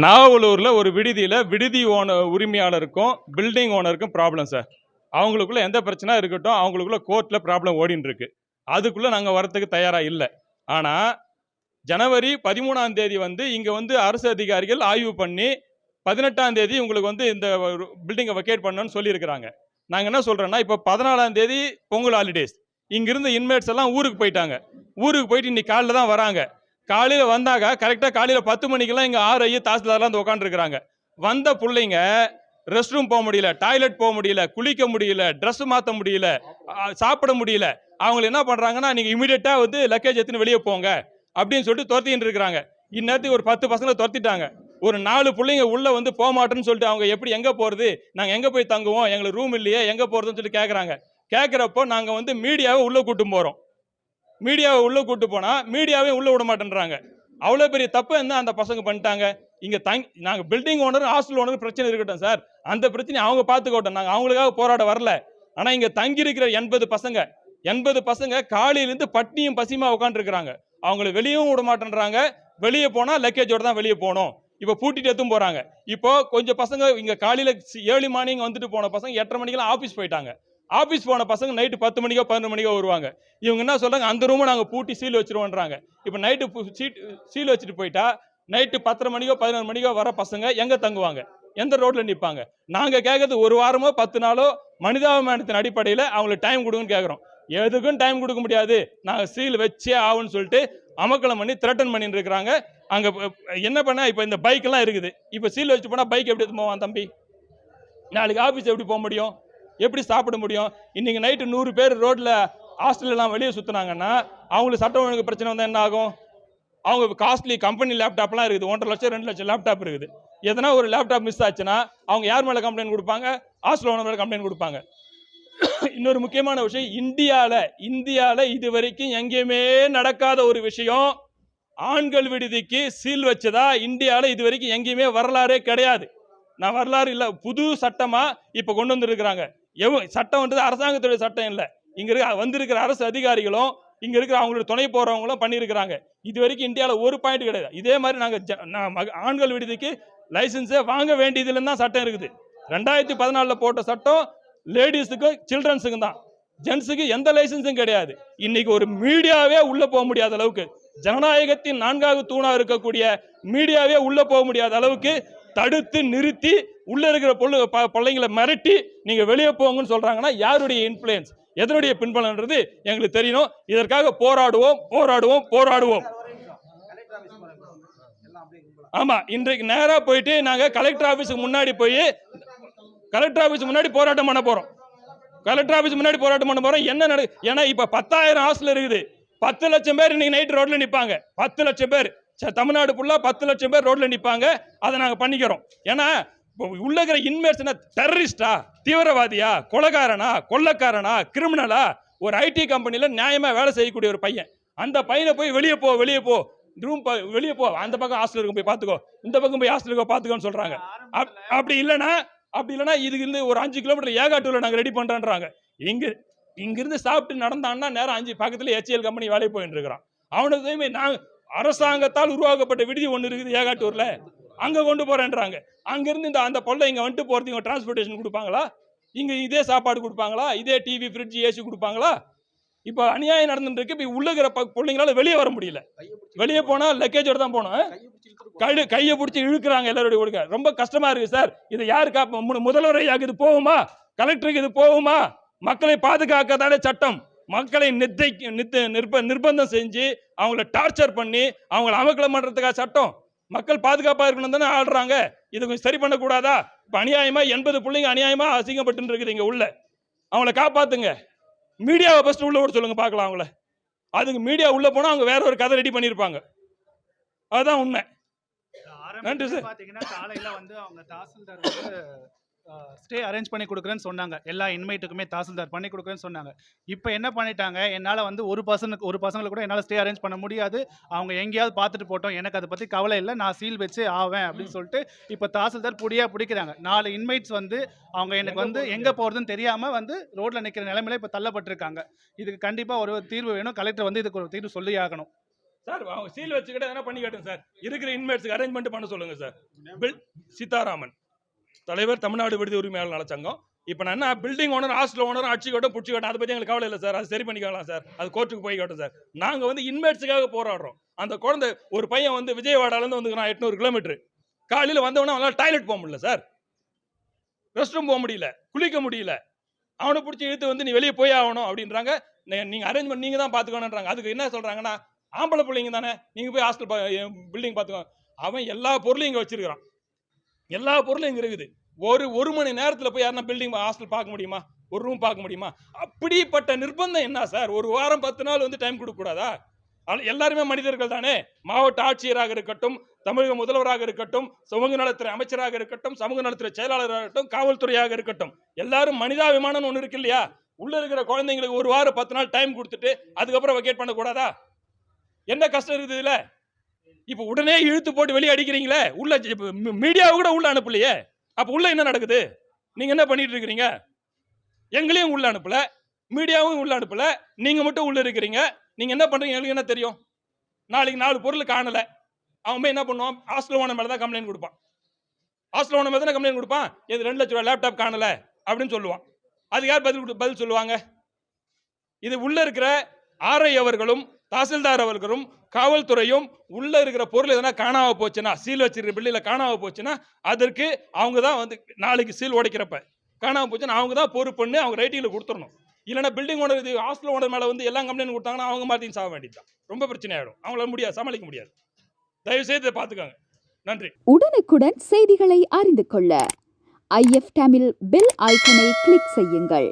நாவலூரில் ஒரு விடுதி உரிமையாளருக்கும் building ஓனருக்கும் problem sir. அவங்களுக்குள்ள எந்த பிரச்சனை இருக்கட்டும், அவங்களுக்குள்ள கோர்ட்டில் ப்ராப்ளம் ஓடின்னு இருக்கு. அதுக்குள்ளே நாங்கள் வரத்துக்கு தயாராக இல்லை. ஆனால் ஜனவரி 13ஆம் தேதி இங்கே அரசு அதிகாரிகள் ஆய்வு பண்ணி 18ஆம் தேதி உங்களுக்கு இந்த பில்டிங்கை வெக்கேட் பண்ணணும்னு சொல்லியிருக்கிறாங்க. நாங்கள் என்ன சொல்கிறோன்னா, இப்போ 14ஆம் தேதி பொங்கல் ஹாலிடேஸ், இங்கிருந்த இன்மேட்ஸ் எல்லாம் ஊருக்கு போயிட்டாங்க. ஊருக்கு போயிட்டு இன்னைக்கு காலையில் தான் வராங்க. காலையில் வந்தாங்க, கரெக்டாக காலையில் 10 மணிக்கெல்லாம் இங்கே ஆர்ஐ தாசில்தார்லாம் வந்து உட்காந்துருக்குறாங்க. வந்த பிள்ளைங்க ரெஸ்ட் ரூம் போக முடியல, டாய்லெட் போக முடியல, குளிக்க முடியல, ட்ரெஸ் மாற்ற முடியல, சாப்பிட முடியல. அவங்க என்ன பண்ணுறாங்கன்னா, நீங்கள் இமீடியட்டாக லக்கேஜ் எடுத்துன்னு வெளியே போங்க அப்படின்னு சொல்லிட்டு துரத்தின்னு இருக்கிறாங்க. இந்நேரத்துக்கு ஒரு 10 பசங்களை துரத்திட்டாங்க. ஒரு 4 பிள்ளைங்க உள்ள போக மாட்டேன்னு சொல்லிட்டு அவங்க எப்படி எங்கே போகிறது, நாங்கள் எங்கே போய் தங்குவோம், எங்களுக்கு ரூம் இல்லையே, எங்கே போகிறதுன்னு சொல்லிட்டு கேட்குறாங்க. கேட்குறப்போ நாங்கள் மீடியாவை உள்ளே கூட்டு போகிறோம். மீடியாவை உள்ளே கூட்டு போனால் மீடியாவே உள்ளே விட மாட்டேன்றாங்க. அவ்வளோ பெரிய தப்பு என்ன அந்த பசங்க பண்ணிட்டாங்க. இங்கே நாங்கள் பில்டிங் ஓனர் ஹாஸ்டல் ஓனர் பிரச்சனை இருக்கட்டும் சார், அந்த பிரச்சனை அவங்க பார்த்துக்கோட்டோம், நாங்கள் அவங்களுக்காக போராட வரல. ஆனால் இங்கே தங்கி இருக்கிற 80 பசங்க காலையிலேருந்து பட்னியும் பசியுமா உட்காந்துருக்குறாங்க. அவங்கள வெளியும் விட மாட்டேன்றாங்க. வெளியே போனால் லக்கேஜோட தான் வெளியே போகணும். இப்போ பூட்டிட்டு எடுத்தும் போகிறாங்க. இப்போ கொஞ்சம் பசங்க இங்கே காலையில் ஏர்லி மார்னிங் வந்துட்டு போன பசங்க 8:30 மணிக்கெல்லாம் ஆஃபீஸ் போயிட்டாங்க. ஆஃபீஸ் போன பசங்க நைட்டு 10 மணிக்கோ 11 மணிக்கோ வருவாங்க. இவங்க என்ன சொல்கிறாங்க, அந்த ரூமை நாங்கள் பூட்டி சீல் வச்சிருவோன்றாங்க. இப்போ நைட்டு சீல் வச்சுட்டு போயிட்டா நைட்டு 10:30 மணிக்கோ 11 மணிக்கோ வர பசங்க எங்கே தங்குவாங்க, எந்த ரோட்டில் நிற்பாங்க? நாங்கள் கேட்கறது ஒரு வாரமோ 10 நாளோ மனிதாபிமானத்தின் அடிப்படையில் அவங்களுக்கு டைம் கொடுங்கன்னு கேட்குறோம். எதுக்கும் டைம் கொடுக்க முடியாது, நாங்கள் சீல் வச்சே ஆகும்னு சொல்லிட்டு அமக்கலம் பண்ணி த்ரெட்டன் பண்ணிட்டு இருக்கிறாங்க. அங்கே என்ன பண்ண, இப்போ இந்த பைக்கெல்லாம் இருக்குது. இப்போ சீல் வச்சு போனால் பைக் எப்படி எடுத்து போவான் தம்பி? நாளைக்கு ஆஃபீஸ் எப்படி போக முடியும், எப்படி சாப்பிட முடியும்? இன்னைக்கு நைட்டு 100 பேர் ரோட்டில் ஹாஸ்டல்லாம் வெளியே சுற்றினாங்கன்னா அவங்களுக்கு சட்டம் ஒழுங்கு பிரச்சனை வந்தால் என்ன ஆகும்? அவங்க காஸ்ட்லி கம்பெனி லேப்டாப்லாம் இருக்குது, 1.5 லட்சம் 2 லட்சம் லேப்டாப் இருக்குது. எதனா ஒரு லேப்டாப் மிஸ் ஆச்சுன்னா அவங்க யார் மேலே கம்ப்ளைண்ட் கொடுப்பாங்க? ஹாஸ்டல் ஓனர் மேலே கம்ப்ளைண்ட் கொடுப்பாங்க. இன்னொரு முக்கியமான விஷயம், இந்தியாவில் இது வரைக்கும் எங்கேயுமே நடக்காத ஒரு விஷயம், ஆண்கள் விடுதிக்கு சீல் வச்சதா இந்தியாவில் இது வரைக்கும் எங்கேயுமே வரலாறே கிடையாது. நான் வரலாறு இல்லை, புது சட்டமா இப்போ கொண்டு வந்துருக்கிறாங்க. சட்டம் அரசாங்கத்துடைய சட்டம் இல்லை, இங்க வந்திருக்கிற அரசு அதிகாரிகளும் இங்க இருக்கிற அவங்களோட துணை போறவங்களும் பண்ணியிருக்கிறாங்க. இது வரைக்கும் இந்தியாவில் ஒரு பாயிண்ட் கிடையாது. இதே மாதிரி நாங்கள் ஆண்கள் விடுதிக்கு லைசன்ஸே வாங்க வேண்டியதுல தான் சட்டம் இருக்குது. 2014 போட்ட சட்டம் லேடிஸுக்கும் சில்ட்ரன்ஸுக்கும் தான், ஜென்ஸுக்கு எந்த லைசன்ஸும் கிடையாது. இன்னைக்கு ஒரு மீடியாவே உள்ள போக முடியாத அளவுக்கு, ஜனநாயகத்தின் 4வது தூணா இருக்கக்கூடிய மீடியாவே உள்ள போக முடியாத அளவுக்கு தடுத்து நிறுத்தி உள்ள இருக்கிற பிள்ளைங்களை மிரட்டி நீங்க வெளியே போங்கன்னு சொல்றாங்கன்னா யாருடைய இன்ஃப்ளூயன்ஸ், எதனுடைய பின்பலன்றது எங்களுக்கு தெரியணும். இதற்காக போராடுவோம். ஆமா, இன்றைக்கு நேரா போயிட்டு நாங்க கலெக்டர் ஆபீஸுக்கு முன்னாடி போராட்டம் பண்ண போறோம். என்ன ஏன்னா இப்ப 10,000 ஹாஸ்டல் இருக்குது, 10 லட்சம் பேர் இன்னைக்கு நைட் ரோட்ல நிப்பாங்க. 10 லட்சம் பேர் தமிழ்நாடு ஃபுல்லா 10 லட்சம் பேர் ரோட்ல நிப்பாங்க. அதை நாங்க பண்ணிக்கிறோம். ஏன்னா உள்ள இருக்கிற இன்மேட்ஸ் என்ன டெரரிஸ்டா, தீவிரவாதியா, கொலைகாரனா, கொள்ளக்காரனா, கிரிமினலா? ஒரு ஐடி கம்பெனில நியாயமா வேலை செய்யக்கூடிய ஒரு பையன், அந்த பையனை போய் வெளியே போ ரூம் வெளியே போ, அந்த பக்கம் ஹாஸ்டலுக்கு போய் பார்த்துக்கோ, இந்த பக்கம் போய் ஹாஸ்டலுக்கு பார்த்துக்கோன்னு சொல்றாங்க. அப்படி இல்லைன்னா இதுக்கு ஒரு 5 கிலோமீட்டர் ஏகாட்டூர்ல நாங்கள் ரெடி பண்றோன்றாங்க. இங்கிருந்து சாப்பிட்டு நடந்தான்னா நேரம் 5 பக்கத்துல HCL கம்பெனி வேலை போயிட்டு இருக்கிறான். அவனுக்கு நான் அரசாங்கத்தால் உருவாக்கப்பட்ட விடுதி ஒன்று இருக்குது ஏகாட்டூர்ல, அங்க கொண்டு போறேன்றாங்க. அங்கிருந்து அந்த பொல்ல இங்க வந்துட்டு போறதுக்கு டிரான்ஸ்போர்டேஷன் கொடுப்பாங்களா? இங்க இதே சாப்பாடு கொடுப்பாங்களா? இதே டிவி, ஃப்ரிட்ஜ், ஏசி கொடுப்பாங்களா? இப்போ அநியாயம் நடந்துட்டு இருக்கு. இப்போ உள்ள இருக்கிற பிள்ளைங்களால வெளியே வர முடியல. வெளியே போனா லக்கேஜோட தான் போனோம். கையை பிடிச்சி இழுக்கிறாங்க எல்லாரோட கொடுக்க. ரொம்ப கஷ்டமா இருக்கு சார். இது யாருக்கா? முதல்வரையாக்கு இது போகுமா? கலெக்டருக்கு இது போகுமா? மக்களை பாதுகாக்கதான சட்டம். மக்களை நிர்பந்தம் செஞ்சு அவங்கள டார்ச்சர் பண்ணி அவங்களை அமக்கலம் பண்றதுக்காக சட்டம். மக்கள் பாதுகாப்பா இருக்கணும் தானே ஆடுறாங்க. இது கொஞ்சம் சரி பண்ணக்கூடாதா? இப்போ அநியாயமா 80 பிள்ளைங்க அநியாயமா அசிங்கப்பட்டு இருக்குது இங்க உள்ள. அவங்கள காப்பாத்துங்க. மீடியாவை ஃபர்ஸ்ட் உள்ள விட சொல்லுங்க பார்க்கலாம் அவங்கள. அதுக்கு மீடியா உள்ள போனா அவங்க வேற ஒரு கதை ரெடி பண்ணியிருப்பாங்க. அதுதான் உண்மை. நன்றி சார். பாத்தீங்கன்னா காலையில அவங்க தாசில்தார் ஸ்டே அரேஞ்ச் பண்ணி கொடுக்குறேன்னு சொன்னாங்க. எல்லா இன்மைட்டுக்குமே தாசில்தார் பண்ணி கொடுக்குறேன்னு சொன்னாங்க. இப்போ என்ன பண்ணிட்டாங்க, என்னால் ஒரு பசங்களை கூட என்னால் ஸ்டே அரேஞ்ச் பண்ண முடியாது, அவங்க எங்கேயாவது பார்த்துட்டு போட்டோம், எனக்கு அதை பற்றி கவலை இல்லை, நான் சீல் வச்சு ஆவேன் அப்படின்னு சொல்லிட்டு இப்போ தாசில்தார் பிடிக்கிறாங்க. 4 இன்மைட்ஸ் அவங்க எனக்கு எங்கே போகிறதுன்னு தெரியாமல் ரோட்டில் நிற்கிற நிலைமையில இப்போ தள்ளப்பட்டிருக்காங்க. இதுக்கு கண்டிப்பாக ஒரு தீர்வு வேணும். கலெக்டர் இதுக்கு ஒரு தீர்வு சொல்லி ஆகணும். சார் அவங்க சீல் வச்சுக்கிட்டு எதனா பண்ணி காட்டுங்க சார். இருக்கிற இன்மேட்ஸ்க்கு அரேஞ்ச்மெண்ட் பண்ண சொல்லுங்க சார். சீதாராமன், தலைவர், தமிழ்நாடு விடுதி உரிமையாளர் நலச்சங்கம். இப்போ நான் என்ன பில்டிங் ஓனர், ஹாஸ்டல் ஓனர் அடிச்சுக்கட்டும் பிடிச்சிக்கட்டும், அதை பற்றி எங்களுக்கு கவலை இல்லை சார். அது சரி பண்ணிக்கலாம் சார். அது கோர்ட்டுக்கு போய் காட்டும் சார். நாங்கள் வந்து இன்மேட்ஸுக்காக போராடுறோம். அந்த குழந்தை ஒரு பையன் வந்து விஜயவாடாலேருந்து வந்துக்கிறான் 800 கிலோமீட்டர். காலையில் வந்தவொடனே அவனால் டாய்லெட் போக முடியல சார், ரெஸ்ட் ரூம் போக முடியல, குளிக்க முடியல. அவனை பிடிச்சி இழுத்து வந்து நீ வெளியே போய் ஆகணும் அப்படின்றாங்க. நீங்கள் அரேஞ்ச்மெண்ட் நீங்கள் தான் பார்த்துக்கணுன்றாங்க. அதுக்கு என்ன சொல்கிறாங்கன்னா, ஆம்பளை பிள்ளைங்க தானே, நீங்கள் போய் ஹாஸ்டல் பில்டிங் பார்த்துக்கோ. அவன் எல்லா பொருளையும் இங்கே வச்சிருக்கிறான். எல்லா பொருளும் இங்கே இருக்குது. ஒரு மணி நேரத்தில் போய் யாருன்னா பில்டிங் ஹாஸ்டல் பார்க்க முடியுமா? ஒரு ரூம் பார்க்க முடியுமா? அப்படிப்பட்ட நிர்பந்தம் என்ன சார்? ஒரு வாரம் 10 நாள் வந்து டைம் கொடுக்கக்கூடாதா? எல்லாருமே மனிதர்கள் தானே. மாவட்ட ஆட்சியராக இருக்கட்டும், தமிழக முதல்வராக இருக்கட்டும், சமூக நலத்துறை அமைச்சராக இருக்கட்டும், சமூக நலத்துறை செயலாளராக இருக்கட்டும், காவல்துறையாக இருக்கட்டும், எல்லாரும் மனிதாபிமானம் ஒன்று இருக்கு இல்லையா? உள்ள இருக்கிற குழந்தைங்களுக்கு ஒரு வாரம் 10 நாள் டைம் கொடுத்துட்டு அதுக்கப்புறம் வெக்கேட் பண்ணக்கூடாதா? என்ன கஷ்டம் இருக்குது இதுல? இப்போ உடனே இழுத்து போட்டு வெளியே அடிக்கிறீங்களே, உள்ள மீடியாவை கூட உள்ள அனுப்பலையே. அப்ப உள்ள என்ன நடக்குது? நீங்க என்ன பண்ணிட்டு இருக்கிறீங்க? எங்களையும் உள்ள அனுப்பல, மீடியாவும் உள்ள அனுப்பல, நீங்க மட்டும் உள்ள இருக்கிறீங்க. நீங்க என்ன பண்றீங்க எங்களுக்கு என்ன தெரியும்? நாளைக்கு 4 பொருள் காணல, அவன் போய் என்ன பண்ணுவான்? ஹாஸ்டல் ஓனர் மேல தான் கம்ப்ளைண்ட் கொடுப்பான். ஹாஸ்டல் ஓனர் மேல தான் கம்ப்ளைண்ட் கொடுப்பான். இது 2 லட்சம் ரூபாய் லேப்டாப் காணல அப்படின்னு சொல்லுவான். அது யார் பதில் சொல்லுவாங்க? இது உள்ள இருக்கிற ஆர்ஐ அவர்களும் தாசில்தார் அவர்களும் காவல்துறையும் உள்ள இருக்கிற பொருள் எதனா காணாம போச்சுன்னா, சீல் வச்சிருக்கிற பில்டிங்ல காணாம போச்சுன்னா அதற்கு அவங்க தான் வந்து நாளைக்கு சீல் உடைக்கிறப்ப காணாம போச்சுன்னா அவங்க தான் பொறுப்புன்னு அவங்க ரைட்டிங்ல கொடுத்துடணும். இல்லைன்னா பில்டிங் ஓனர், இது ஹாஸ்டல் ஓனர் மேல வந்து எல்லாம் கம்ப்ளைண்ட் கொடுத்தாங்கன்னா அவங்க மாத்தின்னு சாக வேண்டியதுதான். ரொம்ப பிரச்சனை ஆயிடும். அவங்களால முடியாது, சமாளிக்க முடியாது. தயவு செய்து இதை பார்த்துக்கோங்க. நன்றி. உடனுக்குடன் செய்திகளை அறிந்து கொள்ள IF தமிழ் பெல் ஐக்கனை கிளிக் செய்யுங்கள்.